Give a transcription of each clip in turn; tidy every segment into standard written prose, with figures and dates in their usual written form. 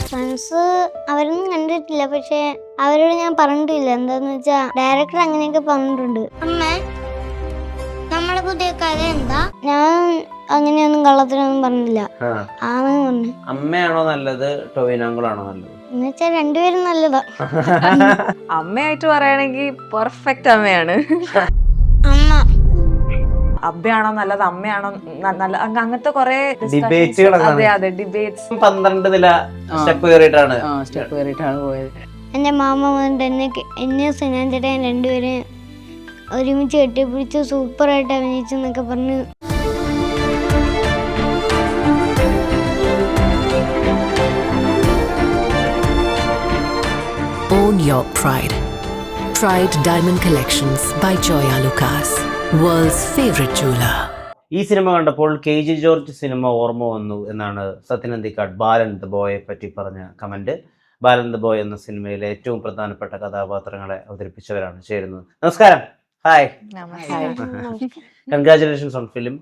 Friends അവരൊന്നും കണ്ടിട്ടില്ല, പക്ഷെ അവരോട് ഞാൻ പറഞ്ഞിട്ടില്ല. എന്താന്ന് വെച്ചാ ഡയറക്ടർ അങ്ങനെയൊക്കെ പറഞ്ഞിട്ടുണ്ട്. അമ്മ നമ്മുടെ പുതിയ കഥ എന്താ? ഞാൻ അങ്ങനെയൊന്നും കള്ളത്തിനൊന്നും പറഞ്ഞില്ല. ആണെന്ന് പറഞ്ഞു. അമ്മയാണോ നല്ലത് ടൊവിനോങ്കളാണോ നല്ലത്? എന്നുവെച്ചാ രണ്ടുപേരും നല്ലതാ. അമ്മയായിട്ട് പറയുകയാണെങ്കിൽ പെർഫെക്റ്റ് അമ്മയാണ്. അമ്മ അബ്ബയാണോ നല്ലത് അമ്മയാണോ നല്ല അങ്ങനത്തെ കുറെ ഡിബേറ്റ്സ് ഡിബേറ്റ്സ് 12 നില സ്റ്റെപ്പ് കയറിയിട്ടാണ് പോയത്. എൻ്റെ മാമ വന്നിട്ട് എന്നെ സിനാൻ ചേട്ടൻ രണ്ടുപേരും ഒരുമിച്ച് കെട്ടിപ്പിടിച്ച് സൂപ്പറായിട്ട് അഭിനയിച്ചെന്നൊക്കെ പറഞ്ഞു. Own your pride. Pride Diamond Collections by Joya Lucas, world's favorite jeweler. ഈ സിനിമ കണ്ടപ്പോൾ KG ജോർജ് സിനിമ ഓർമ്മ വന്നു എന്നാണ് സത്യൻ അന്തിക്കാട് ബാലൻ ദ ബോയെ പറ്റി പറഞ്ഞ കമന്റ്. ബാലൻ ദ ബോയ് എന്ന സിനിമയിലെ ഏറ്റവും പ്രധാനപ്പെട്ട കഥാപാത്രങ്ങളെ അവതരിപ്പിച്ചവരാണ് ചേരുന്നത്. നമസ്കാരം. ഹായ്. Congratulations on film.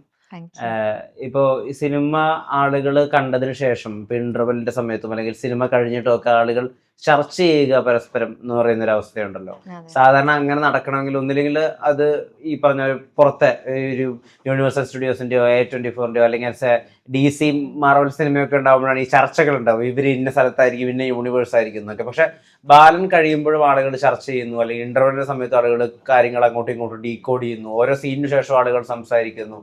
ഇപ്പോൾ ഈ സിനിമ ആളുകൾ കണ്ടതിന് ശേഷം ഇന്റർവെല്ലിന്റെ സമയത്തും അല്ലെങ്കിൽ സിനിമ കഴിഞ്ഞിട്ടും ഒക്കെ ആളുകൾ ചർച്ച ചെയ്യുക പരസ്പരം എന്ന് പറയുന്ന ഒരു അവസ്ഥയുണ്ടല്ലോ. സാധാരണ അങ്ങനെ നടക്കണമെങ്കിൽ ഒന്നില്ലെങ്കിൽ അത് ഈ പറഞ്ഞ പുറത്തെ ഒരു യൂണിവേഴ്സൽ സ്റ്റുഡിയോസിന്റെയോ A24ന്റെയോ അല്ലെങ്കിൽ DC മാർവൽ സിനിമയൊക്കെ ഉണ്ടാകുമ്പോഴാണ് ഈ ചർച്ചകൾ ഉണ്ടാവും. ഇവർ ഇന്ന സ്ഥലത്തായിരിക്കും, ഇന്ന യൂണിവേഴ്സ് ആയിരിക്കും എന്നൊക്കെ. പക്ഷെ ബാലൻ കഴിയുമ്പോഴും ആളുകൾ ചർച്ച ചെയ്യുന്നു, അല്ലെങ്കിൽ ഇന്റർവെല്ലിന്റെ സമയത്ത് ആളുകൾ കാര്യങ്ങൾ അങ്ങോട്ടും ഇങ്ങോട്ടും ഡീകോഡ് ചെയ്യുന്നു, ഓരോ സീനിന് ശേഷം ആളുകൾ സംസാരിക്കുന്നു,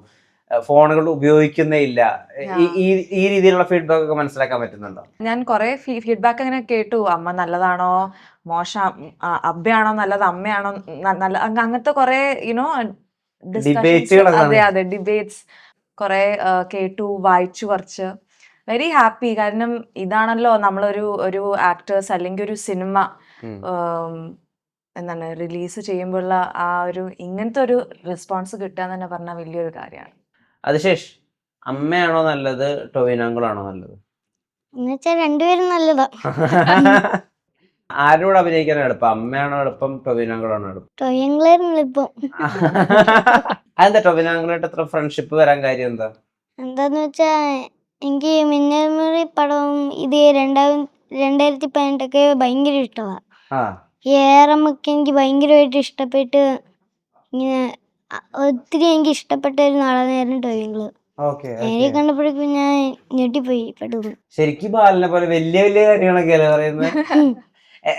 ഫോണുകൾ ഉപയോഗിക്കുന്നേ ഇല്ല. ഈ രീതിയിലുള്ള ഫീഡ്ബാക്ക് ഒക്കെ മനസ്സിലാക്കാൻ പറ്റുന്നുണ്ടോ? ഞാൻ കുറെ ഫീഡ്ബാക്ക് അങ്ങനെ കേട്ടു. അമ്മ നല്ലതാണോ മോശം, അബ്ബയാണോ നല്ലത് അമ്മയാണോ നല്ല, അങ്ങനത്തെ കുറെ അതെ ഡിബേറ്റ്സ് കുറെ കേട്ടു, വായിച്ചു കുറച്ച്. Very happy. കാരണം ഇതാണല്ലോ നമ്മളൊരു ആക്ടേഴ്സ് അല്ലെങ്കിൽ ഒരു സിനിമ എന്താണ് റിലീസ് ചെയ്യുമ്പോഴുള്ള ആ ഒരു ഇങ്ങനത്തെ ഒരു റെസ്പോൺസ് കിട്ടുക എന്ന് തന്നെ പറഞ്ഞാൽ വലിയൊരു കാര്യമാണ്. അതിശേഷ്, അമ്മയാണോ നല്ലത് ടൊവിനോങ്കളാണോ നല്ലത്? എന്നുവെച്ചാ രണ്ടുപേരും നല്ലതാ. ആരോട് അഭിനയിക്കാനാണ് എളുപ്പം? അമ്മയാണോ എളുപ്പം ടൊവിനോങ്കളാണോ എളുപ്പം? ടൊയങ്ങളായിരുന്നു എളുപ്പം. അതെന്താ ടൊവിനോങ്കളായിട്ട് എത്ര ഫ്രണ്ട്ഷിപ്പ് വരാൻ കാര്യം എന്താ? എന്താന്ന് വെച്ചാ എനിക്ക് മിന്നൽമുറി പടവും ഇത് 2018 ഭയങ്കര ഇഷ്ടമാണ്. ഏറമ്മക്ക് എനിക്ക് ഭയങ്കരമായിട്ട് ഇഷ്ടപ്പെട്ട് ഇങ്ങനെ ഒത്തിരി എനിക്ക് ഇഷ്ടപ്പെട്ട ഒരു നടനായിരുന്നു ടൊവിങ്ങള്. നേരെ കണ്ടപ്പോഴേക്കും ഞാൻ ഞെട്ടിപ്പോയി പെട്ടെന്ന്. ശരിക്കും ബാലനെ പോലെ വലിയ വലിയ കാര്യങ്ങളൊക്കെ അല്ലേ പറയുന്നത്?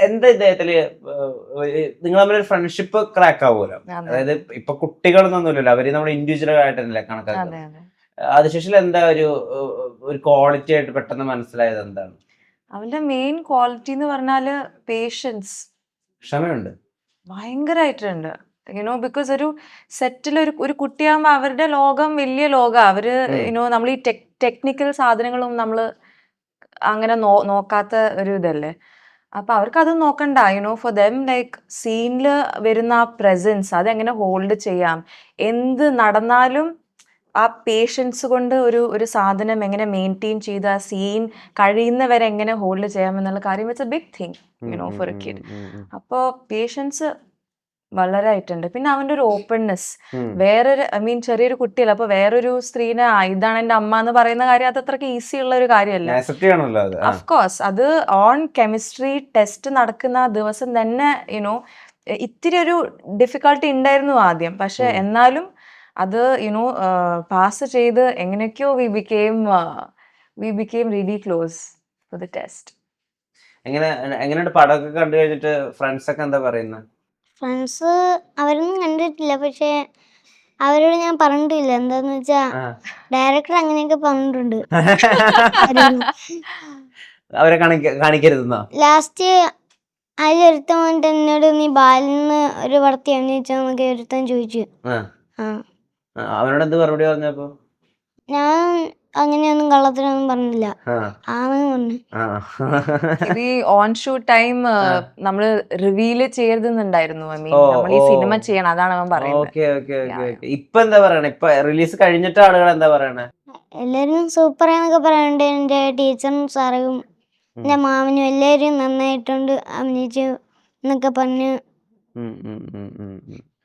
എന്താ ഇദ്ദേഹത്തില് നിങ്ങൾ തമ്മിൽ ഫ്രണ്ട്ഷിപ്പ് ക്രാക്ക് ആവുമല്ലോ. അതായത് ഇപ്പൊ കുട്ടികളൊന്നുമില്ലല്ലോ, അവര് നമ്മുടെ ഇൻഡിവിജ്വൽ ആയിട്ടല്ലേ കണക്കാക്കുന്നത്. അതിശേഷം എന്താ ഒരു ക്വാളിറ്റി ആയിട്ട് പെട്ടെന്ന് മനസ്സിലായത് എന്താണ്? അവന്റെ മെയിൻ ക്വാളിറ്റി എന്ന് പറഞ്ഞാല് പേഷ്യൻസ്, ക്ഷമയുണ്ട്, ഭയങ്കരമായിട്ടുണ്ട്. ബിക്കോസ് ഒരു സെറ്റിൽ ഒരു കുട്ടിയാകുമ്പോൾ അവരുടെ ലോകം വലിയ ലോകം. അവര് നമ്മൾ ഈ ടെക്നിക്കൽ സാധനങ്ങളും നമ്മൾ അങ്ങനെ നോക്കാത്ത ഒരു ഇതല്ലേ. അപ്പൊ അവർക്ക് അത് നോക്കണ്ട. ഫോർ ദം ലൈക്ക് സീനില് വരുന്ന ആ പ്രസൻസ് അതെങ്ങനെ ഹോൾഡ് ചെയ്യാം, എന്ത് നടന്നാലും ആ പേഷ്യൻസ് കൊണ്ട് ഒരു സാധനം എങ്ങനെ മെയിൻറ്റെയിൻ ചെയ്ത് ആ സീൻ കഴിയുന്നവരെ എങ്ങനെ ഹോൾഡ് ചെയ്യാം എന്നുള്ള കാര്യം it's a big thing for a kid. അപ്പോൾ പേഷ്യൻസ് വളരെ ആയിട്ടുണ്ട്. പിന്നെ അവന്റെ ഒരു ഓപ്പൺനെസ്, വേറൊരു ചെറിയൊരു കുട്ടിയല്ല, അപ്പൊ വേറൊരു സ്ത്രീനെ ഇതാണ് എന്റെ അമ്മ എന്ന് പറയുന്ന കാര്യം അത് അത്രക്ക് ഈസി ഉള്ള ഒരു കാര്യമല്ല. അഫ്കോഴ്സ് അത് ഓൺ കെമിസ്ട്രി ടെസ്റ്റ് നടക്കുന്ന ദിവസം തന്നെ ഇത്തിരി ഒരു ഡിഫിക്കൽട്ടി ഉണ്ടായിരുന്നു ആദ്യം. പക്ഷെ എന്നാലും അത് പാസ് ചെയ്ത് എങ്ങനെയൊക്കെയോ we became really close for the test. എങ്ങനെയുണ്ട് പടമൊക്കെ കണ്ടു കഴിഞ്ഞിട്ട് ഫ്രണ്ട്സ് ഒക്കെ എന്താ പറയുന്നത്? ഫ്രണ്ട്സ് അവരൊന്നും കണ്ടിട്ടില്ല, പക്ഷെ അവരോട് ഞാൻ പറഞ്ഞിട്ടില്ല. എന്താന്ന് വെച്ചാ ഡയറക്ടർ അങ്ങനെയൊക്കെ പറഞ്ഞിട്ടുണ്ട്. അവരെ കാണിക്കരുതെന്നോ? ലാസ്റ്റ് അതിലൊരുത്തൻ വന്നിട്ട് എന്നോട് നീ ബാലിന്ന് ഒരു പടത്തി അഭിനയിച്ചോന്നൊക്കെ ഒരുത്തൻ ചോദിച്ചു. അവനോട് എന്ത് മറുപടി പറഞ്ഞപ്പോ? ഞാൻ അങ്ങനെയൊന്നും കള്ളത്തിനൊന്നും പറഞ്ഞില്ല, ആണെന്ന് പറഞ്ഞു. ഈ ഓൺ ഷൂട്ട് ടൈം നമ്മള് റിവീല് ചെയ്യരുതെന്നുണ്ടായിരുന്നു. നമ്മൾ ഈ സിനിമ ചെയ്യണം, അതാണ് അവൻ പറയുന്നത്. ഇപ്പൊ എന്താ പറയണേ? ഇപ്പൊ റിലീസ് കഴിഞ്ഞിട്ട് ആളുകൾ എന്താ പറയണേ? എല്ലാരും സൂപ്പറാന്നൊക്കെ പറയുന്നുണ്ട്. എന്റെ ടീച്ചറും സാറും എന്റെ മാമനും എല്ലാരും നന്നായിട്ടുണ്ട് അഭിനയിച്ചു എന്നൊക്കെ പറഞ്ഞു.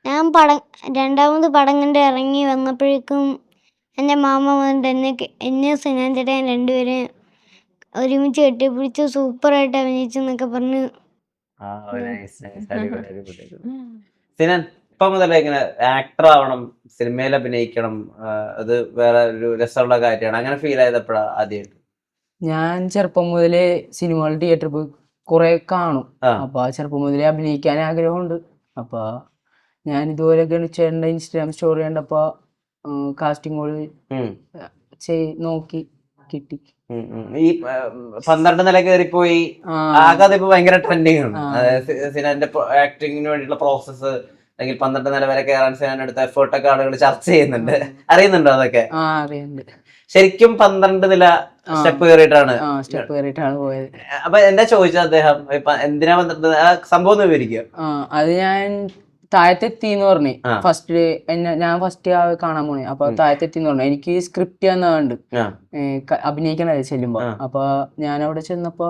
ഞാൻ രണ്ടാമത് പടം കണ്ട് ഇറങ്ങി വന്നപ്പോഴേക്കും എൻ്റെ മാമ വന്നിട്ട് എന്നെ സിനാൻ ചേട്ടൻ രണ്ടുപേരും ഒരുമിച്ച് കെട്ടിപ്പിടിച്ച് സൂപ്പറായിട്ട് അഭിനയിച്ചെന്നൊക്കെ പറഞ്ഞ്. സിനൻ ഇപ്പൊ മുതലേ ഇങ്ങനെ ആക്ടർ ആവണം, സിനിമയിൽ അഭിനയിക്കണം, അത് വേറെ ഒരു രസമുള്ള കാര്യമാണ്, അങ്ങനെ ഫീൽ ആയതെപ്പോഴാ ആദ്യമായിട്ട്? ഞാൻ ചെറുപ്പം മുതലേ സിനിമകൾ തിയേറ്ററിൽ പോയി കുറെ കാണും. അപ്പൊ ചെറുപ്പം മുതലേ അഭിനയിക്കാൻ ആഗ്രഹമുണ്ട്. അപ്പൊ ഞാൻ ഇതുപോലെ ഗണിച്ചേട്ടൻ്റെ ഇൻസ്റ്റാഗ്രാം സ്റ്റോറി കണ്ടപ്പോ കാസ്റ്റിംഗ് നോക്കി കിട്ടി. ഈ 12 നില കയറിപ്പോയി ആകെ അതിപ്പോ ഭയങ്കര ട്രെൻഡിങ് ആണ്. സിനാന്റെ ആക്ടിങ്ങിന് വേണ്ടിയുള്ള പ്രോസസ്സ് അല്ലെങ്കിൽ 12 നില വരെ കയറാൻ സിനാൻ എടുത്ത എഫേർട്ടൊക്കെ ആളുകൾ ചർച്ച ചെയ്യുന്നുണ്ട്. അറിയുന്നുണ്ടോ അതൊക്കെ? അറിയുന്നുണ്ട്. ശരിക്കും 12 നില സ്റ്റെപ്പ് കയറിയിട്ടാണ് പോയത്. അപ്പൊ എന്താ ചോദിച്ചത് അദ്ദേഹം? എന്തിനാ 12 സംഭവം ഒന്ന് വിവരിക്കുക. അത് ഞാൻ താഴത്തെത്തിന്ന് പറഞ്ഞു. ഞാൻ ഫസ്റ്റ് കാണാൻ പോണേ. അപ്പൊ താഴത്തെത്തിന്ന് പറഞ്ഞു. എനിക്ക് സ്ക്രിപ്റ്റ് തന്നുണ്ട് അഭിനയിക്കണത് ചെല്ലുമ്പോ. അപ്പൊ ഞാൻ അവിടെ ചെന്നപ്പോ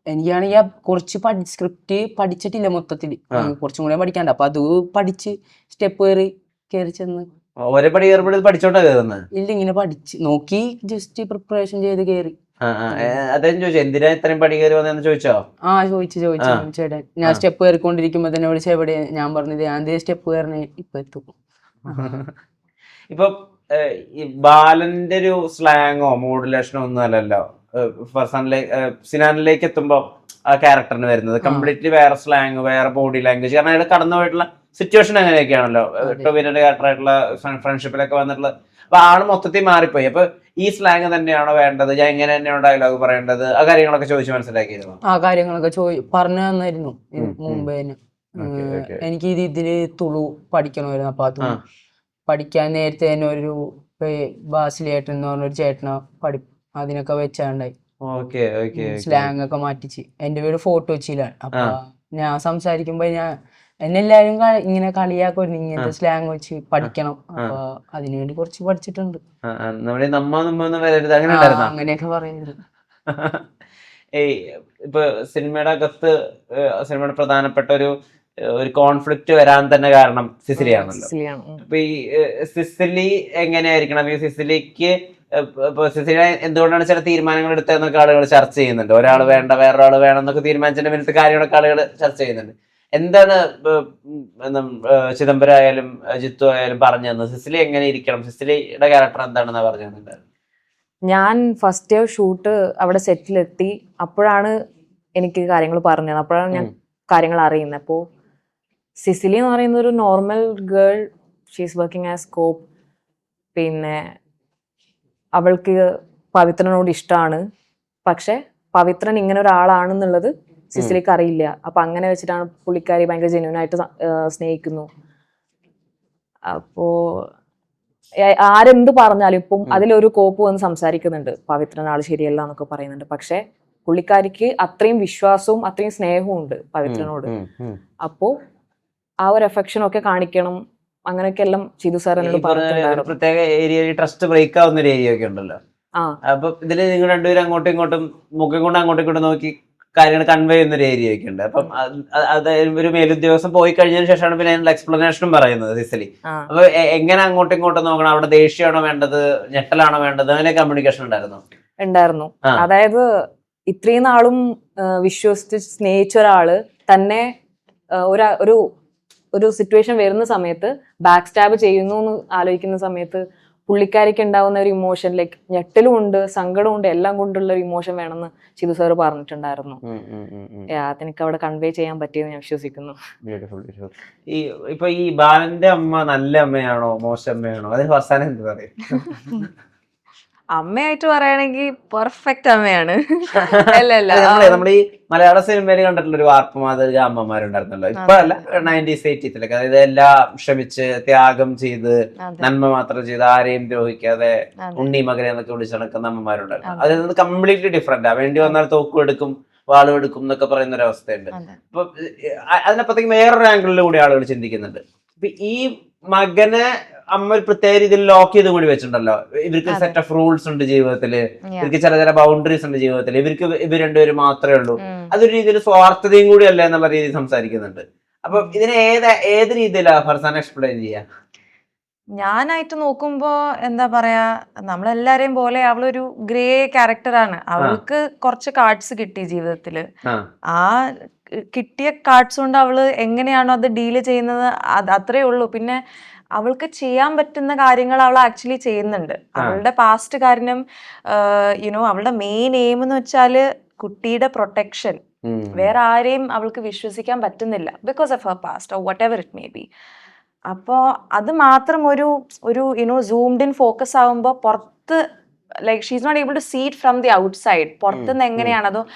എനിക്കാണെങ്കിൽ കുറച്ച് സ്ക്രിപ്റ്റ് പഠിച്ചിട്ടില്ല മൊത്തത്തില്, കുറച്ചും കൂടെ പഠിക്കാണ്ട്. അപ്പൊ അത് പഠിച്ച് സ്റ്റെപ്പ് കയറി ചെന്ന് പഠിച്ചോണ്ടാ കയറുന്നത്? ഇല്ല, ഇങ്ങനെ പഠിച്ച് നോക്കി ജസ്റ്റ് പ്രിപ്പറേഷൻ ചെയ്ത് കയറി. അദ്ദേഹം ചോദിച്ചു എന്തിനാ ഇത്രയും പടി കയറി വന്നെന്ന് ചോദിച്ചോ? ചോദിച്ചു ചേട്ടൻ. ഞാൻ സ്റ്റെപ്പ് കയറിക്കൊണ്ടിരിക്കുമ്പോ തന്നെ വിളിച്ച എവിടെ, ഞാൻ പറഞ്ഞത് ഞാൻ സ്റ്റെപ്പ് കയറി ഇപ്പൊ എത്തും. ഇപ്പൊ ഈ ബാലന്റെ ഒരു സ്ലാങ്ങോ മോഡുലേഷനോ ഒന്നും അല്ലല്ലോ സിനാനിലേക്ക് എത്തുമ്പോ ആ ക്യാരക്ടറിന് വരുന്നത്. കംപ്ലീറ്റ്ലി വേറെ സ്ലാങ്, വേറെ ബോഡി ലാംഗ്വേജ്. കാരണം അയാൾ കടന്നു പോയിട്ടുള്ള സിറ്റുവേഷൻ അങ്ങനെയൊക്കെയാണല്ലോ. ടൊവിനോന്റെ ക്യാരക്ടറായിട്ടുള്ള ഫ്രണ്ട്ഷിപ്പിലൊക്കെ വന്നിട്ടുള്ള അപ്പൊ ആള് മൊത്തത്തിൽ മാറിപ്പോയി. അപ്പൊ ഈ സ്ലാങ് തന്നെയാണോ വേണ്ടത്, ഞാൻ ഇങ്ങനെ തന്നെയാണോ ഡയലോഗ് പറയേണ്ടത്, ആ കാര്യങ്ങളൊക്കെ ചോദിച്ചു മനസ്സിലാക്കിയിരുന്നു? ആ കാര്യങ്ങളൊക്കെ പറഞ്ഞു തന്നായിരുന്നു മുമ്പേ. എനിക്ക് ഇതില് തുളു പഠിക്കണമായിരുന്നു. അപ്പൊ അത് പഠിക്കാൻ നേരത്തെ തന്നെ ഒരു ബാസിലേട്ടൻ എന്ന് പറഞ്ഞൊരു ചേട്ടനെ അതിനൊക്കെ വെച്ചാണ്ടായി സ്ലാങ് ഒക്കെ മാറ്റിച്ച്. എന്റെ പേര് ഫോട്ടോ വെച്ചില്ലാണ്. അപ്പൊ ഞാൻ സംസാരിക്കുമ്പോ എന്നെല്ലാരും ഇങ്ങനെ കളിയാക്കുമായിരുന്നു, ഇങ്ങനത്തെ സ്ലാങ് വെച്ച് പഠിക്കണം. അപ്പൊ അതിനുവേണ്ടി കുറച്ച് പഠിച്ചിട്ടുണ്ട്. അങ്ങനെയൊക്കെ പറയുന്നത്. ഇപ്പൊ സിനിമയുടെ അകത്ത് സിനിമയുടെ പ്രധാനപ്പെട്ട ഒരു കോൺഫ്ലിക്റ്റ് വരാൻ തന്നെ കാരണം സിസിലിയാണല്ലോ. അപ്പൊ ഈ സിസിലി എങ്ങനെയായിരിക്കണം? ഈ സിസിലിക്ക് സിസിലി എന്തുകൊണ്ടാണ് ചില തീരുമാനങ്ങൾ എടുത്തതെന്നൊക്കെ ആളുകൾ ചർച്ച ചെയ്യുന്നുണ്ട്. ഒരാൾ വേണ്ട വേറൊരാൾ വേണം എന്നൊക്കെ തീരുമാനിച്ചതിന്റെ പിന്നത്തെ കാര്യങ്ങളൊക്കെ ആളുകൾ ചർച്ച ചെയ്യുന്നുണ്ട്. എന്താണ് ചിദംബരം ആയാലും ജിത്തു ആയാലും പറഞ്ഞു തന്നത്? സിസിലി എങ്ങനെ ഇരിക്കണം, സിസിലിയുടെ ക്യാരക്ടർ എന്താണെന്നാ പറഞ്ഞു തന്നിട്ടുണ്ടായിരുന്നു? ഞാൻ ഫസ്റ്റ് ഇയർ ഷൂട്ട് അവിടെ സെറ്റിലെത്തി. അപ്പോഴാണ് എനിക്ക് കാര്യങ്ങൾ പറഞ്ഞത്. അപ്പോഴാണ് ഞാൻ കാര്യങ്ങൾ അറിയുന്നത്. അപ്പോൾ സിസിലി എന്ന് പറയുന്ന ഒരു normal girl, she's working as cop. പിന്നെ അവൾക്ക് പവിത്രനോട് ഇഷ്ടമാണ്. പക്ഷെ പവിത്രൻ ഇങ്ങനെ ഒരാളാണെന്നുള്ളത് സിസിലിക്ക് അറിയില്ല. അപ്പൊ അങ്ങനെ വെച്ചിട്ടാണ് പുള്ളിക്കാരി ഭയങ്കര ജെന്യൂനായിട്ട് സ്നേഹിക്കുന്നു. അപ്പോ ആരെന്ത് പറഞ്ഞാലും ഇപ്പം അതിലൊരു കോപ്പ് വന്ന് സംസാരിക്കുന്നുണ്ട്, പവിത്രൻ ആള് ശരിയല്ല എന്നൊക്കെ പറയുന്നുണ്ട്. പക്ഷെ പുള്ളിക്കാരിക്ക് അത്രയും വിശ്വാസവും അത്രയും സ്നേഹവും ഉണ്ട് പവിത്രനോട്. അപ്പോ ആ ഒരു എഫെക്ഷൻ ഒക്കെ കാണിക്കണം, അങ്ങനെയൊക്കെ എല്ലാം ചെയ്തു സാർ എന്നോട് പറഞ്ഞിട്ടുണ്ടായിരുന്നു. പ്രത്യേക ഏരിയ ട്രസ്റ്റ് ബ്രേക്ക് ആവുന്ന ഒരു ഏരിയ ഒക്കെ ഉണ്ടല്ലോ. അപ്പൊ ഇതില് നിങ്ങൾ രണ്ടുപേരും അങ്ങോട്ടും ഇങ്ങോട്ടും മുഖം കൊണ്ട് അങ്ങോട്ടും ഇങ്ങോട്ടും നോക്കി കാര്യങ്ങൾ കൺവേ ചെയ്യുന്ന ഒരു ഏരിയ ഒക്കെ ഉണ്ട്. അപ്പം അത് ഒരു മേലുദ്യോഗസ്ഥൻ പോയി കഴിഞ്ഞതിന് ശേഷമാണ് പിന്നെ അതിനുള്ള എക്സ്പ്ലനേഷനും പറയുന്നത് സിസിലി. അപ്പൊ എങ്ങനെ അങ്ങോട്ടും ഇങ്ങോട്ടും നോക്കണം? അവിടെ ദേഷ്യമാണോ വേണ്ടത്, ഞെട്ടലാണോ വേണ്ടത്, അങ്ങനെ കമ്മ്യൂണിക്കേഷൻ ഉണ്ടായിരുന്നു? അതായത് ഇത്രയും നാളും വിശ്വസിച്ച് സ്നേഹിച്ച ഒരാള് തന്നെ ഒരു സിറ്റുവേഷൻ വരുന്ന സമയത്ത് ബാക്ക് സ്റ്റാബ് ചെയ്യുന്നു എന്ന് ആലോചിക്കുന്ന സമയത്ത് പുള്ളിക്കാരിക്ക് ഉണ്ടാവുന്ന ഒരു ഇമോഷൻ, ലൈക്ക് ഞെട്ടലും ഉണ്ട്, സങ്കടവും ഉണ്ട്, എല്ലാം കൊണ്ടുള്ള ഒരു ഇമോഷൻ വേണമെന്ന് ചിതു സാർ പറഞ്ഞിട്ടുണ്ടായിരുന്നു. അതെനിക്ക് അവിടെ കൺവേ ചെയ്യാൻ പറ്റിയെന്ന് ഞാൻ വിശ്വസിക്കുന്നു. ഇപ്പൊ ഈ ബാലന്റെ അമ്മ നല്ല അമ്മയാണോ മോശം അമ്മയാണോ? അതിന് അവസാനം എന്ത് പറയും? അമ്മയായിട്ട് പറയുകയാണെങ്കിൽ പെർഫെക്റ്റ് അമ്മയാണ്. നമ്മൾ ഈ മലയാള സിനിമയിൽ കണ്ടിട്ടുള്ള ഒരു വാർപ്പ് മാതൃക അമ്മമാരുണ്ടായിരുന്നല്ലോ. ഇപ്പൊ അല്ല, 90s 80s. അതായത് എല്ലാം ക്ഷമിച്ച് ത്യാഗം ചെയ്ത് നന്മ മാത്രം ചെയ്ത് ആരെയും ദ്രോഹിക്കാതെ ഉണ്ണി മകനെ എന്നൊക്കെ വിളിച്ച് നടക്കുന്ന അമ്മമാരുണ്ടായിരുന്നു. അതിൽ നിന്ന് കംപ്ലീറ്റ്ലി ഡിഫറെന്റ്. വേണ്ടി വന്നാൽ തോക്കും എടുക്കും, വാളും എടുക്കും എന്നൊക്കെ പറയുന്ന ഒരു അവസ്ഥയുണ്ട്. അപ്പൊ അതിനപ്പുറത്തേക്ക് വേറൊരു ആംഗിളിൽ കൂടി ആളുകൾ ചിന്തിക്കുന്നുണ്ട്. ഇപ്പൊ ഈ മകനെ അമ്മ ഒരു പ്രത്യേക രീതിയിൽ ലോക്ക് ചെയ്തും കൂടി വെച്ചിട്ടുണ്ടല്ലോ. ഇവർക്ക് സെറ്റ് ഓഫ് റൂൾസ് ഉണ്ട് ജീവിതത്തില്, ഇവർക്ക് ചില ബൗണ്ടറീസ് ഉണ്ട് ജീവിതത്തിൽ, ഇവർ രണ്ടുപേരും മാത്രമേ ഉള്ളൂ. അതൊരു രീതിയിൽ സ്വാർത്ഥതയും കൂടി അല്ല എന്നുള്ള രീതിയിൽ സംസാരിക്കുന്നുണ്ട്. അപ്പൊ ഇതിനെ ഏത് രീതിയിലാണ് ഫർസാൻ എക്സ്പ്ലെയിൻ ചെയ്യാ? ഞാനായിട്ട് നോക്കുമ്പോ എന്താ പറയാ, നമ്മളെല്ലാരെയും പോലെ അവളൊരു ഗ്രേ ക്യാരക്ടറാണ്. അവൾക്ക് കുറച്ച് കാർഡ്സ് കിട്ടി ജീവിതത്തില്. ആ കിട്ടിയ കാർഡ്സ് കൊണ്ട് അവള് എങ്ങനെയാണോ അത് ഡീല് ചെയ്യുന്നത് അത്രേ ഉള്ളൂ. പിന്നെ അവൾക്ക് ചെയ്യാൻ പറ്റുന്ന കാര്യങ്ങൾ അവൾ ആക്ച്വലി ചെയ്യുന്നുണ്ട്. അവളുടെ പാസ്റ്റ് കാരണം യുനോ അവളുടെ മെയിൻ എയിം എന്ന് വെച്ചാല് കുട്ടിയുടെ പ്രൊട്ടക്ഷൻ. വേറെ ആരെയും അവൾക്ക് വിശ്വസിക്കാൻ പറ്റുന്നില്ല because of her past or what ever it may be. അപ്പോൾ അത് മാത്രം ഒരു യുനോ സൂംഡ് ഇൻ ഫോക്കസ് ആകുമ്പോൾ പുറത്ത് like she is not able to see it from the outside. പുറത്തുനിന്ന് എങ്ങനെയാണ്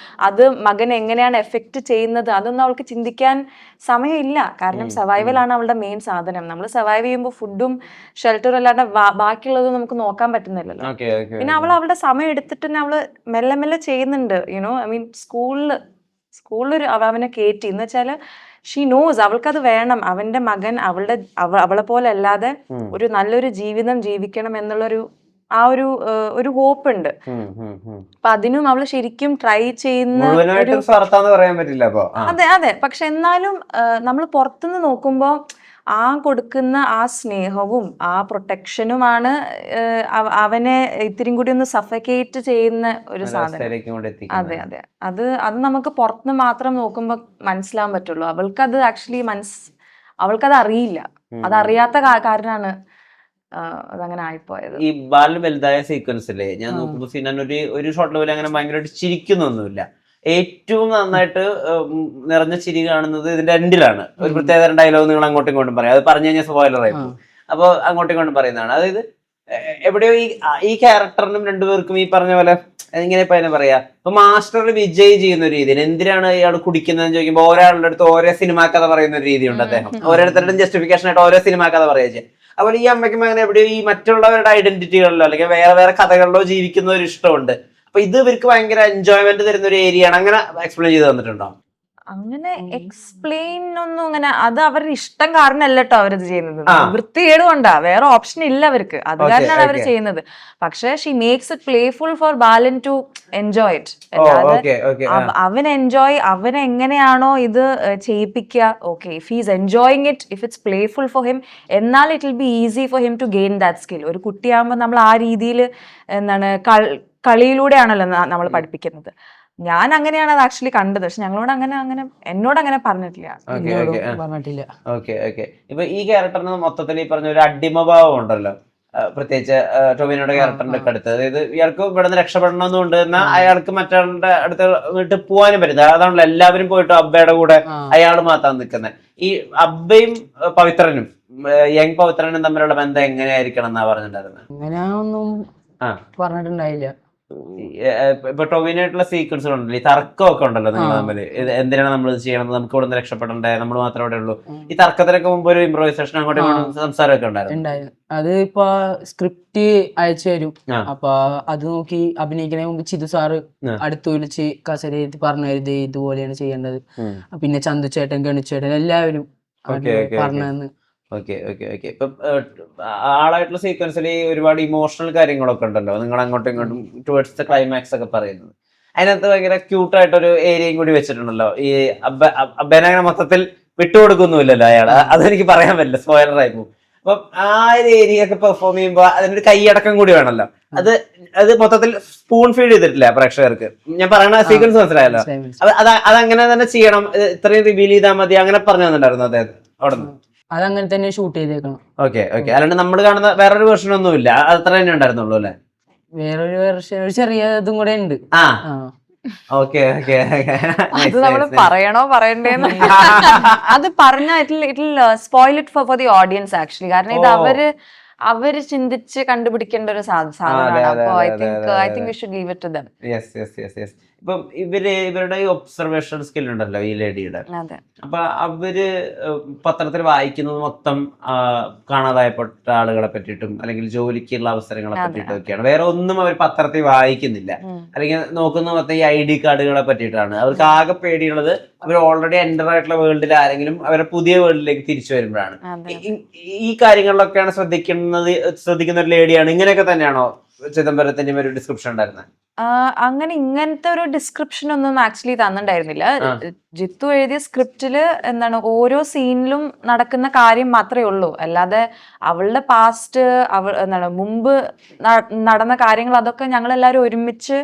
അത് മകൻ എങ്ങനെയാണ് എഫക്റ്റ് ചെയ്യുന്നത് അതൊന്നും അവൾക്ക് ചിന്തിക്കാൻ സമയമില്ല. കാരണം സർവൈവൽ ആണ് അവളുടെ മെയിൻ സാധനം. നമ്മൾ സർവൈവ് ചെയ്യുമ്പോൾ ഫുഡും ഷെൽട്ടറും അല്ലാണ്ട് ബാക്കിയുള്ളതും നമുക്ക് നോക്കാൻ പറ്റുന്നില്ലല്ലോ. പിന്നെ അവളുടെ സമയം എടുത്തിട്ട് തന്നെ അവള് മെല്ലെ മെല്ലെ ചെയ്യുന്നുണ്ട്. യുനോ ഐ മീൻ സ്കൂളിൽ അവനെ കയറ്റി എന്ന് വെച്ചാൽ ഷീ നോസ് അവൾക്കത് വേണം. അവന്റെ മകൻ അവളെ പോലെ അല്ലാതെ ഒരു നല്ലൊരു ജീവിതം ജീവിക്കണം എന്നുള്ളൊരു ആ ഒരു ഹോപ്പ് ഉണ്ട്. അപ്പൊ അതിനും അവള് ശരിക്കും ട്രൈ ചെയ്യുന്ന. അതെ. പക്ഷെ എന്നാലും നമ്മൾ പുറത്തുനിന്ന് നോക്കുമ്പോ ആ കൊടുക്കുന്ന ആ സ്നേഹവും ആ പ്രൊട്ടക്ഷനുമാണ് അവനെ ഇത്തിരിയും കൂടി ഒന്ന് സഫക്കേറ്റ് ചെയ്യുന്ന ഒരു സാധനം. അതെ. അത് നമുക്ക് പുറത്തുനിന്ന് മാത്രം നോക്കുമ്പോ മനസ്സിലാൻ പറ്റുള്ളൂ. അവൾക്കത് ആക്ച്വലി അവൾക്കത് അറിയില്ല. അതറിയാത്ത കാരണമാണ് അതങ്ങനെ ആയിപ്പോയത്. ഈ ബാലൻ വലുതായ സീക്വൻസില് ഞാൻ നോക്കുമ്പോ സിനാൻ ഒരു ഷോട്ടിൽ പോലെ അങ്ങനെ ഭയങ്കരമായിട്ട് ചിരിക്കുന്നൊന്നുമില്ല. ഏറ്റവും നന്നായിട്ട് നിറഞ്ഞ ചിരി കാണുന്നത് ഇതിന്റെ എൻഡിലാണ്. ഒരു പ്രത്യേക ഡയലോഗ് നിങ്ങൾ അങ്ങോട്ടും ഇങ്ങോട്ടും പറയാം. അത് പറഞ്ഞു കഴിഞ്ഞാൽ സ്പോയിലർ ആയിപ്പോ. അപ്പൊ അങ്ങോട്ടും ഇങ്ങോട്ടും പറയുന്നതാണ്. അതായത് എവിടെയോ ഈ ക്യാരക്ടറിനും രണ്ടുപേർക്കും ഈ പറഞ്ഞ പോലെ ഇങ്ങനെ ഇപ്പൊ അതിനെ പറയാ, ഇപ്പൊ മാസ്റ്റർ വിജയ് ചെയ്യുന്ന ഒരു രീതിയിൽ എന്തിനാണ് ഇയാൾ കുടിക്കുന്നതെന്ന് ചോദിക്കുമ്പോൾ ഒരാളുടെ അടുത്ത് ഓരോ സിനിമാ കഥ പറയുന്ന ഒരു രീതിയുണ്ട്. അദ്ദേഹം ഓരോരുത്തരുടെയും ജസ്റ്റിഫിക്കേഷൻ ആയിട്ട് ഓരോ സിനിമാ കഥ പറയുക. അതുപോലെ ഈ അമ്മയ്ക്കും അങ്ങനെ എവിടെയോ ഈ മറ്റുള്ളവരുടെ ഐഡന്റിറ്റികളിലോ അല്ലെങ്കിൽ വേറെ കഥകളിലോ ജീവിക്കുന്ന ഒരു ഇഷ്ടമുണ്ട്. അപ്പൊ ഇത് ഇവർക്ക് ഭയങ്കര എൻജോയ്മെന്റ് തരുന്ന ഒരു ഏരിയ ആണ്. അങ്ങനെ എക്സ്പ്ലെയിൻ ചെയ്ത് തന്നിട്ടുണ്ടോ? അങ്ങനെ എക്സ്പ്ലെയിൻ ഒന്നും അങ്ങനെ അത് അവരുടെ ഇഷ്ടം കാരണമല്ല കേട്ടോ അവരത് ചെയ്യുന്നത്. വൃത്തികേട് കൊണ്ടാ, വേറെ ഓപ്ഷൻ ഇല്ല അവർക്ക്. അത് കാരണമാണ് അവർ ചെയ്യുന്നത്. പക്ഷെ she makes it playful for Balan to enjoy it. അല്ലാതെ അവൻ എങ്ങനെയാണോ ഇത് ചെയ്യിപ്പിക്കുക, okay if he's enjoying it, if it's playful for him, എന്നാൽ it will be easy for him to gain that skill. ഒരു കുട്ടിയാകുമ്പോൾ നമ്മൾ ആ രീതിയിൽ എന്താണ് കളിയിലൂടെയാണല്ലോ നമ്മൾ പഠിപ്പിക്കുന്നത്. ഞാൻ അങ്ങനെയാണ് അത് ആക്ച്വലി കണ്ടത്. പക്ഷെ എന്നോട് അങ്ങനെ പറഞ്ഞിട്ടില്ല. ഇപ്പൊ ഈ ക്യാരക്ടറിന് മൊത്തത്തിൽ ഈ പറഞ്ഞ ഒരു അടിമഭാവം ഉണ്ടല്ലോ, പ്രത്യേകിച്ച് ടൊവിനോയുടെ ക്യാരക്ടറിന്റെ ഒക്കെ അടുത്ത്. അതായത് ഇയാൾക്ക് ഇവിടെ നിന്ന് രക്ഷപ്പെടണമെന്നുണ്ട്, എന്നാൽ അയാൾക്ക് മറ്റാളുടെ അടുത്ത് വീട്ടിൽ പോകാനും പറ്റില്ല. അതാണല്ലോ എല്ലാവരും പോയിട്ട് അബ്ബയുടെ കൂടെ അയാൾ മാത്രം നിൽക്കുന്നത്. ഈ അബ്ബയും പവിത്രനും യങ് പവിത്രനും തമ്മിലുള്ള ബന്ധം എങ്ങനെയായിരിക്കണം എന്നാ പറഞ്ഞിട്ടുണ്ടായിരുന്നത്? അങ്ങനെയൊന്നും പറഞ്ഞിട്ടുണ്ടായില്ല. ഇപ്പൊ ടൊവിനായിട്ടുള്ള സീക്വൻസുകൾ ഉണ്ടല്ലോ, ഈ തർക്കമൊക്കെ ഉണ്ടല്ലോ നിങ്ങൾ തമ്മിൽ, എന്തിനാണ് നമ്മൾ ഇത് ചെയ്യണത്, നമുക്ക് ഇവിടെ നിന്ന് രക്ഷപ്പെടണ്ടേ, നമ്മൾ മാത്രമേ ഇവിടെ ഉള്ളൂ. ഈ തർക്കത്തിനൊക്കെ മുമ്പ് ഒരു ഇംപ്രൂവൈസേഷൻ അങ്ങോട്ടും ഇങ്ങോട്ടും സംസാരമൊക്കെ ഉണ്ടായിരുന്നു. അത് ഇപ്പൊ സ്ക്രിപ്റ്റ് അയച്ചു തരും. അപ്പൊ അത് നോക്കി അഭിനയിക്കുന്നതിന് മുമ്പ് ചിതു സാറ് അടുത്ത് വിളിച്ച് കസേരയിൽ പറഞ്ഞു തരുത് ഇതുപോലെയാണ് ചെയ്യേണ്ടത്. പിന്നെ ചന്തുചേട്ടൻ ഗണിച്ചേട്ടൻ എല്ലാവരും പറഞ്ഞു. ഇപ്പം ആളായിട്ടുള്ള സീക്വൻസിൽ ഒരുപാട് ഇമോഷണൽ കാര്യങ്ങളൊക്കെ ഉണ്ടല്ലോ, നിങ്ങൾ അങ്ങോട്ടും ഇങ്ങോട്ടും ടുവേർഡ്സ് ദ ക്ലൈമാക്സ് ഒക്കെ പറയുന്നത്. അതിനകത്ത് ഭയങ്കര ക്യൂട്ടായിട്ടൊരു ഏരിയയും കൂടി വെച്ചിട്ടുണ്ടല്ലോ. ഈ അബ്ബേനെ അങ്ങനെ മൊത്തത്തിൽ വിട്ടുകൊടുക്കൊന്നുമില്ലല്ലോ അയാള്. അതെനിക്ക് പറയാൻ പറ്റില്ല, സ്പോയിലറായി പോകും. അപ്പം ആ ഒരു ഏരിയ ഒക്കെ പെർഫോം ചെയ്യുമ്പോൾ അതിനൊരു കൈയടക്കം കൂടി വേണമല്ലോ. അത് മൊത്തത്തിൽ സ്പൂൺ ഫീഡ് ചെയ്തിട്ടില്ല പ്രേക്ഷകർക്ക്. ഞാൻ പറയുന്ന സീക്വൻസ് മനസ്സിലായല്ലോ. അതങ്ങനെ തന്നെ ചെയ്യണം, ഇത്രയും റിവീൽ ചെയ്താൽ മതി, അങ്ങനെ പറഞ്ഞു തന്നിട്ടുണ്ടായിരുന്നു അദ്ദേഹം അവിടെ നിന്ന്. അതങ്ങനെ തന്നെ ഷൂട്ട് ചെയ്തേക്കണം. ഓക്കെ. അല്ലാണ്ട് നമ്മൾ കാണുന്ന വേറൊരു വേർഷൻ ഒന്നും ഇല്ല, അത്ര തന്നെ ഉണ്ടായിരുന്നുള്ളൂ അല്ലെ? വേറൊരു വേർഷൻ ഒരു ചെറിയ ഇതും കൂടെ ഉണ്ട്. അത് നമ്മള് പറയണോ പറയണ്ടേന്ന് അത് പറഞ്ഞാൽ it spoil it for the audience actually. കാരണം ഇത് അവര് ചിന്തിച്ച് കണ്ടുപിടിക്കേണ്ട ഒരു സാധനമാണ്. അപ്പൊ I think we should leave it to them. ഇപ്പം ഇവരുടെ ഈ ഒബ്സർവേഷൻ സ്കിൽ ഉണ്ടല്ലോ ഈ ലേഡിയുടെ, അപ്പൊ അവര് പത്രത്തിൽ വായിക്കുന്നത് മൊത്തം കാണാതായപ്പെട്ട ആളുകളെ പറ്റിയിട്ടും അല്ലെങ്കിൽ ജോലിക്കുള്ള അവസരങ്ങളെ പറ്റിയിട്ടും ഒക്കെയാണ്. വേറെ ഒന്നും അവർ പത്രത്തിൽ വായിക്കുന്നില്ല. അല്ലെങ്കിൽ നോക്കുന്ന മൊത്തം ഈ ID കാർഡുകളെ പറ്റിയിട്ടാണ്. അവർക്ക് ആകെ പേടിയുള്ളത് അവർ ഓൾറെഡി എൻ്റർ ആയിട്ടുള്ള വേൾഡിൽ ആരെങ്കിലും അവരുടെ പുതിയ വേൾഡിലേക്ക് തിരിച്ചു വരുമ്പോഴാണ്. ഈ കാര്യങ്ങളിലൊക്കെയാണ് ശ്രദ്ധിക്കുന്ന ഒരു ലേഡിയാണ്. ഇങ്ങനെയൊക്കെ തന്നെയാണോ ചിദംബരത്തിന്റെയും ഒരു ഡിസ്ക്രിപ്ഷൻ ഉണ്ടായിരുന്നത്? അങ്ങനെ ഇങ്ങനത്തെ ഒരു ഡിസ്ക്രിപ്ഷൻ ഒന്നും ആക്ച്വലി തന്നിട്ടുണ്ടായിരുന്നില്ല. ജിത്തു എഴുതിയ സ്ക്രിപ്റ്റില് എന്താണ് ഓരോ സീനിലും നടക്കുന്ന കാര്യം മാത്രമേ ഉള്ളൂ. അല്ലാതെ അവളുടെ പാസ്റ്റ് എന്താണ് മുമ്പ് നടന്ന കാര്യങ്ങൾ അതൊക്കെ ഞങ്ങൾ എല്ലാവരും ഒരുമിച്ച്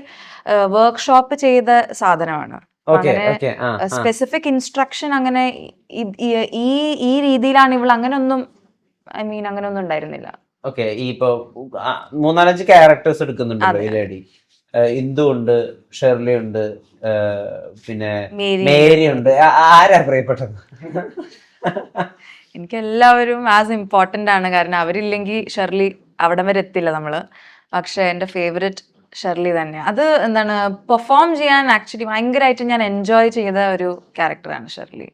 വർക്ക്ഷോപ്പ് ചെയ്ത സാധനമാണ്. അങ്ങനെ സ്പെസിഫിക് ഇൻസ്ട്രക്ഷൻ അങ്ങനെ ഈ രീതിയിലാണ് ഇവൾ അങ്ങനൊന്നും അങ്ങനൊന്നും ഉണ്ടായിരുന്നില്ല. ഓക്കെ. ഈ ഇപ്പൊ 3-4 ക്യാരക്ടേഴ്സ് എടുക്കുന്നുണ്ടല്ലോ ഈ ലേഡി. ഇന്ദു ഉണ്ട്, ഷെർലി ഉണ്ട്, പിന്നെ മേരി ഉണ്ട്. ആരാ പ്രിയപ്പെട്ടത്? എനിക്ക് എല്ലാവരും ആസ് ഇമ്പോർട്ടന്റ് ആണ്. കാരണം അവരില്ലെങ്കിൽ ഷെർലി അവിടം വരെ എത്തില്ല നമ്മള്. പക്ഷെ എൻ്റെ ഫേവറേറ്റ് ഷെർലി തന്നെ. അത് എന്താണ് പെർഫോം ചെയ്യാൻ ആക്ച്വലി ഭയങ്കരമായിട്ട് ഞാൻ എൻജോയ് ചെയ്ത ഒരു ക്യാരക്ടറാണ് ഷെർലി.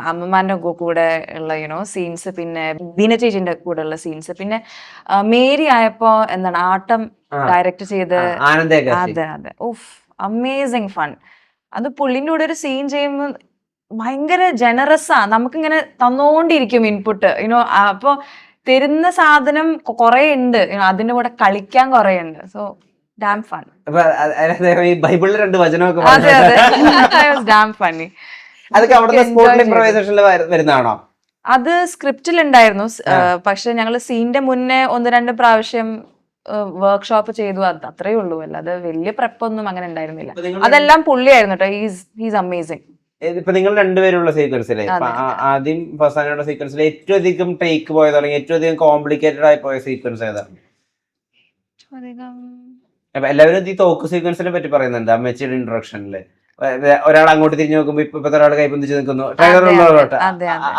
അമ്മമാരുടെ കൂടെ ഉള്ള സീൻസ്, പിന്നെ ബീന ചേച്ചിന്റെ കൂടെ ഉള്ള സീൻസ്, പിന്നെ മേരി ആയപ്പോ എന്താണ് ആട്ടം ഡയറക്റ്റ് ചെയ്ത് അതെ അതെ ഉഫ് അമേസിങ് ഫൺ. അത് പുള്ളിന്റെ കൂടെ ഒരു സീൻ ചെയ്യുമ്പോൾ ഭയങ്കര ജനറസാ. നമുക്കിങ്ങനെ തന്നോണ്ടിരിക്കും ഇൻപുട്ട് അപ്പൊ തരുന്ന സാധനം കുറെ ഉണ്ട്, അതിന്റെ കൂടെ കളിക്കാൻ കുറെ ഉണ്ട്. So dam fun. ബൈബിളിലെ 2 വചനമൊക്കെ അതെ അതെ ഡാം ഫണ്ണി. അതൊക്കെ അവിടുത്തെ സ്പോട്ടിൽ ഇംപ്രവൈസേഷനിൽ വരുന്നതാണോ? അത് സ്ക്രിപ്റ്റിൽ ഉണ്ടായിരുന്നു. പക്ഷെ ഞങ്ങൾ സീനിന്റെ മുന്നേ 1-2 പ്രാവശ്യം വർക്ക്ഷോപ്പ് ചെയ്തു. അത് അത്രേ ഉള്ളൂ. അല്ലാതെ വലിയ പ്രെപ്പൊന്നും അങ്ങനെ ഉണ്ടായിരുന്നില്ല. അതെല്ലാം പുള്ളിയായിരുന്നു കേട്ടോ. He's amazing. ഇപ്പൊ നിങ്ങൾ രണ്ടുപേരുള്ള സീക്വൻസിലെ ആദ്യം ഫസാനയുടെ സീക്വൻസിൽ ഏറ്റവും അധികം ടേക്ക് പോയത് അല്ലെങ്കിൽ ഏറ്റവും അധികം കോംപ്ലിക്കേറ്റഡ് ആയി പോയ സീക്വൻസ് ഏതാണ്? എല്ലാവരും ഈ തോക്ക് സീക്വൻസിനെ പറ്റി പറയുന്നുണ്ട്. അമ്മച്ചിയുടെ ഇൻട്രൊഡക്ഷനില് ഒരാൾ അങ്ങോട്ട് തിരിഞ്ഞു നോക്കുമ്പോ ഇപ്പത്തെ ഒരാൾ കൈബന്ധിച്ച് നിൽക്കുന്നു.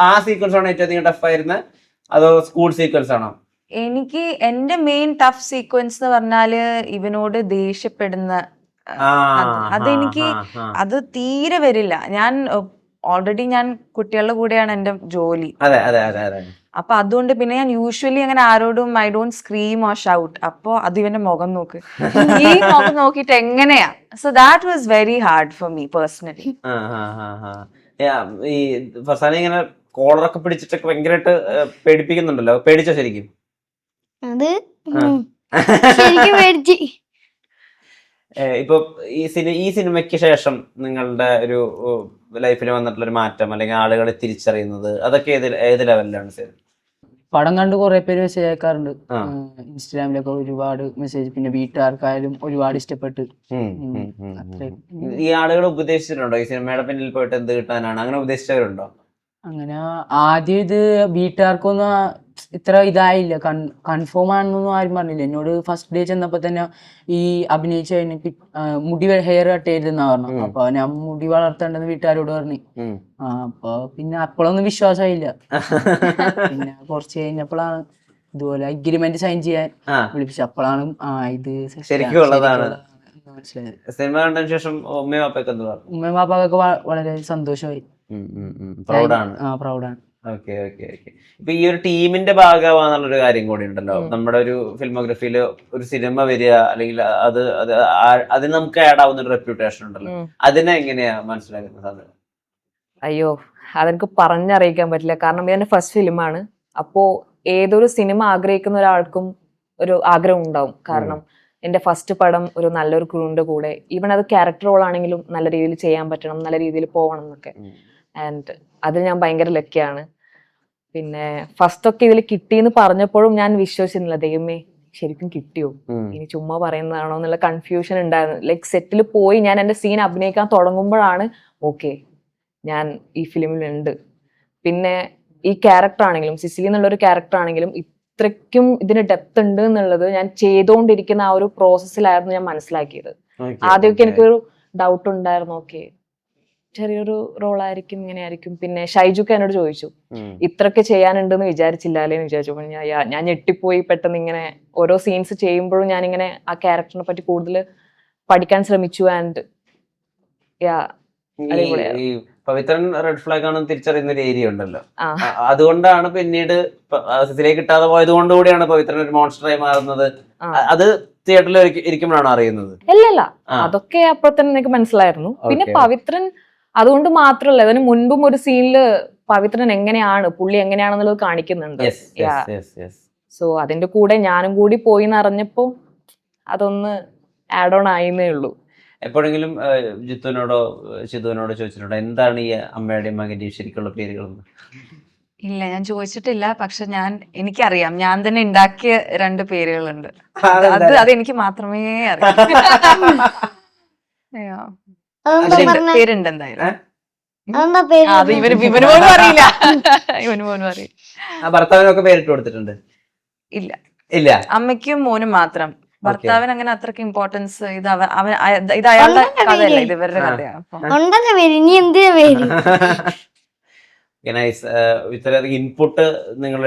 ആ സീക്വൻസ് ആണോ ഏറ്റവും അധികം ടഫ് ആയിരുന്നത്, അതോ സ്കൂൾ സീക്വൻസ് ആണോ? എനിക്ക് എന്റെ മെയിൻ ടഫ് സീക്വൻസ് എന്ന് പറഞ്ഞാല് ഇവനോട് ദേഷ്യപ്പെടുന്ന അതെനിക്ക് അത് തീരെ വരില്ല. ഞാൻ ഓൾറെഡി ഞാൻ കുട്ടികളുടെ കൂടെയാണ് എന്റെ ജോലി. അപ്പൊ അതുകൊണ്ട് പിന്നെ ഞാൻ യൂഷ്വലി അങ്ങനെ ആരോടും I don't scream or shout. അപ്പൊ അത് ഇവന്റെ മുഖം നോക്ക്, ഈ മുഖം നോക്കിട്ട് എങ്ങനെയാ. So that was very hard for me personally. ഈ ഫസാന ഇങ്ങനെ കോളറൊക്കെ പിടിച്ചിട്ടൊക്കെ ഭയങ്കരമായിട്ട് പേടിപ്പിക്കുന്നുണ്ടല്ലോ. പേടിച്ചോ ശരിക്കും? അത് ശരിക്കും പേടിച്ച്. ഇപ്പൊ ഈ സിനിമയ്ക്ക് ശേഷം നിങ്ങളുടെ ഒരു ലൈഫിൽ വന്നിട്ടുള്ള ഒരു മാറ്റം അല്ലെങ്കിൽ ആളുകളെ തിരിച്ചറിയുന്നത് അതൊക്കെ ഏത് ലെവലിലാണ് സാർ? പടം കണ്ട് കുറെ പേര് മെസ്സേജ് അയക്കാറുണ്ട്. ഇൻസ്റ്റാഗ്രാമിലൊക്കെ ഒരുപാട് മെസ്സേജ്. പിന്നെ വീട്ടുകാർക്കായാലും ഒരുപാട് ഇഷ്ടപ്പെട്ട്. ഈ ആളുകൾ ഉപദേശിച്ചിട്ടുണ്ടോ ഈ സിനിമയുടെ പിന്നിൽ പോയിട്ട് എന്ത് കിട്ടാനാണ്? അങ്ങനെ ഉപദേശിച്ചവരുണ്ടോ? അങ്ങനെ ആദ്യം ഇത് വീട്ടുകാർക്കൊന്നും ഇത്ര ഇതായില്ല, കൺഫേം ആണെന്നൊന്നും ആരും പറഞ്ഞില്ല. എന്നോട് ഫസ്റ്റ് ഡേ ചെന്നപ്പോ തന്നെ ഈ അഭിനയിച്ച എനിക്ക് മുടി ഹെയർ കട്ട് ചെയ്തെന്നാ പറഞ്ഞു. അപ്പൊ ഞാൻ മുടി വളർത്തേണ്ടെന്ന് വീട്ടുകാരോട് പറഞ്ഞു. അപ്പൊ പിന്നെ അപ്പോഴൊന്നും വിശ്വാസമായില്ല. പിന്നെ കുറച്ച് കഴിഞ്ഞപ്പോഴാണ് ഇതുപോലെ അഗ്രിമെന്റ് സൈൻ ചെയ്യാൻ വിളിപ്പിച്ചു. അപ്പോഴാണ് ഇത് മനസ്സിലായത്. ഉമ്മയും പാപ്പൊക്കെ വളരെ സന്തോഷമായി. പ്രൗഡാണ്. ഇപ്പൊ ഈ ഒരു ടീമിന്റെ ഭാഗമാണെന്നുള്ളൊരു കാര്യം കൂടി ഉണ്ടല്ലോ. നമ്മുടെ ഒരു ഫിലിമോഗ്രഫിയിൽ ഒരു സിനിമ വരിക അല്ലെങ്കിൽ അതിന് നമുക്ക് ആഡ് ആവുന്ന ഒരു റെപ്യൂട്ടേഷൻ ഉണ്ടല്ലോ. അതിനെ എങ്ങനെയാ മനസ്സിലാക്കുന്നത്? അയ്യോ, അതെനിക്ക് പറഞ്ഞറിയിക്കാൻ പറ്റില്ല. കാരണം ഇതെന്റെ ഫസ്റ്റ് ഫിലിമാണ്. അപ്പോ ഏതൊരു സിനിമ ആഗ്രഹിക്കുന്ന ഒരാൾക്കും ഒരു ആഗ്രഹം ഉണ്ടാവും. കാരണം എന്റെ ഫസ്റ്റ് പടം ഒരു നല്ലൊരു ക്രൂവിന്റെ കൂടെ, ഈവൻ അത് ക്യാരക്ടർ റോൾ ആണെങ്കിലും നല്ല രീതിയിൽ ചെയ്യാൻ പറ്റണം, നല്ല രീതിയിൽ പോകണം എന്നൊക്കെ. ആൻഡ് അതിൽ ഞാൻ ഭയങ്കര ലക്കിയാണ്. പിന്നെ ഫസ്റ്റ് ഒക്കെ ഇതിൽ കിട്ടിയെന്ന് പറഞ്ഞപ്പോഴും ഞാൻ വിശ്വസിച്ചിരുന്നില്ല. ദൈവമേ ശരിക്കും കിട്ടിയോ, ഇനി ചുമ്മാ പറയുന്നതാണോ എന്നുള്ള കൺഫ്യൂഷൻ ഉണ്ടായിരുന്നു. ലൈക്ക് സെറ്റിൽ പോയി ഞാൻ എൻ്റെ സീൻ അഭിനയിക്കാൻ തുടങ്ങുമ്പോഴാണ് ഓക്കെ ഞാൻ ഈ ഫിലിമിലുണ്ട്. പിന്നെ ഈ ക്യാരക്ടർ ആണെങ്കിലും സിസിലി എന്നുള്ളൊരു ക്യാരക്ടർ ആണെങ്കിലും ഇത്രയ്ക്കും ഇതിന് ഡെപ്ത് ഉണ്ട് എന്നുള്ളത് ഞാൻ ചെയ്തുകൊണ്ടിരിക്കുന്ന ആ ഒരു പ്രോസസ്സിലായിരുന്നു ഞാൻ മനസ്സിലാക്കിയത്. ആദ്യമൊക്കെ എനിക്കൊരു ഡൗട്ട് ഉണ്ടായിരുന്നു. ഓക്കെ ചെറിയൊരു റോളായിരിക്കും, ഇങ്ങനെ ആയിരിക്കും. പിന്നെ ഷൈജുക്ക് എന്നോട് ചോദിച്ചു ഇത്രയൊക്കെ ചെയ്യാനുണ്ടെന്ന് വിചാരിച്ചില്ലാലേന്ന് വിചാരിച്ചു. ഞാൻ ഞെട്ടിപ്പോയി. പെട്ടെന്ന് ഇങ്ങനെ ഓരോ സീൻസ് ചെയ്യുമ്പോഴും ഞാനിങ്ങനെ ആ ക്യാരക്ടറിനെ പറ്റി കൂടുതൽ പഠിക്കാൻ ശ്രമിച്ചു. ആൻഡ് പവിത്രൻ റെഡ് ഫ്ലാഗ് ആണെന്ന് തിരിച്ചറിയുന്ന ഒരു ഏരിയ ഉണ്ടല്ലോ. അതുകൊണ്ടാണ് പിന്നീട് സിസിലിയെ കിട്ടാതെ പോയത് കൊണ്ടുകൂടിയാണ് പവിത്രൻ ഒരു മോൺസ്റ്ററായി മാറുന്നത്. അത് തിയേറ്ററിൽ ഇരിക്കുമ്പോഴാണ് അറിയുന്നത്. അല്ലല്ല, അതൊക്കെ അപ്പൊ തന്നെ എനിക്ക് മനസ്സിലായിരുന്നു. പിന്നെ പവിത്രൻ അതുകൊണ്ട് മാത്രമല്ല, അതിന് മുൻപും ഒരു സീനില് പവിത്രൻ എങ്ങനെയാണ്, പുള്ളി എങ്ങനെയാണെന്നുള്ളത് കാണിക്കുന്നുണ്ട്. സോ അതിന്റെ കൂടെ ഞാനും കൂടി പോയി എന്നറിഞ്ഞപ്പോ അതൊന്ന് ആഡ് ഓൺ ആയിന്നേ ഉള്ളൂ. എപ്പോഴെങ്കിലും ജിത്തുവിനോടോ ചിതുവിനോടോ ചോദിച്ചിട്ടുണ്ടോ എന്താണ് ഈ അമ്മയുടെയും മകന്റെയും ശരിക്കുള്ള പേരുകളെന്ന്? ഇല്ല, ഞാൻ ചോദിച്ചിട്ടില്ല. പക്ഷെ എനിക്കറിയാം, ഞാൻ തന്നെ ഉണ്ടാക്കിയ 2 പേരുകളുണ്ട്. അതെനിക്ക് മാത്രമേ അറിയാം. പേരുണ്ട് എന്തായാലും. അതെന്താ പേര്? അത് ഇവന് പോലും അറിയില്ല. ഇവന് പോലും അറിയില്ല. ഭർത്താവിനൊക്കെ പേരിട്ട് കൊടുത്തിട്ടുണ്ട്? ഇല്ല ഇല്ല, അമ്മയ്ക്കും മോനും മാത്രം. ഭർത്താവിന് അങ്ങനെ അത്രക്ക് ഇമ്പോർട്ടൻസ് ഇത് അയാളുടെ കഥയല്ല, ഇത് ഇവരുടെ കഥയാണ്. ഉണ്ടല്ലോ പേര്, ഇനി എന്തിനാ പേര്? നൈസ്. ഇത്രയധികം ഇൻപുട്ട് നിങ്ങൾ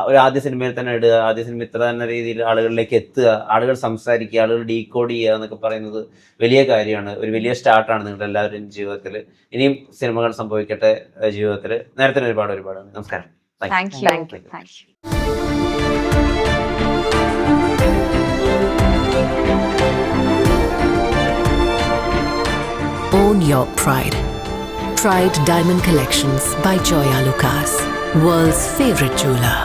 ഒരു ആദ്യ സിനിമയിൽ തന്നെ ഇടുക, ആദ്യ സിനിമ ഇത്ര തന്നെ രീതിയിൽ ആളുകളിലേക്ക് എത്തുക, ആളുകൾ സംസാരിക്കുക, ആളുകൾ ഡീകോഡ് ചെയ്യുക എന്നൊക്കെ പറയുന്നത് വലിയ കാര്യമാണ്. ഒരു വലിയ സ്റ്റാർട്ടാണ് നിങ്ങളുടെ എല്ലാവരുടെയും ജീവിതത്തിൽ. ഇനിയും സിനിമകൾ സംഭവിക്കട്ടെ ജീവിതത്തിൽ. നേരത്തെ ഒരുപാട് നമസ്കാരം. Thank you. Own your pride. Pride Diamond Collections by Joya Lucas, world's favorite jeweler.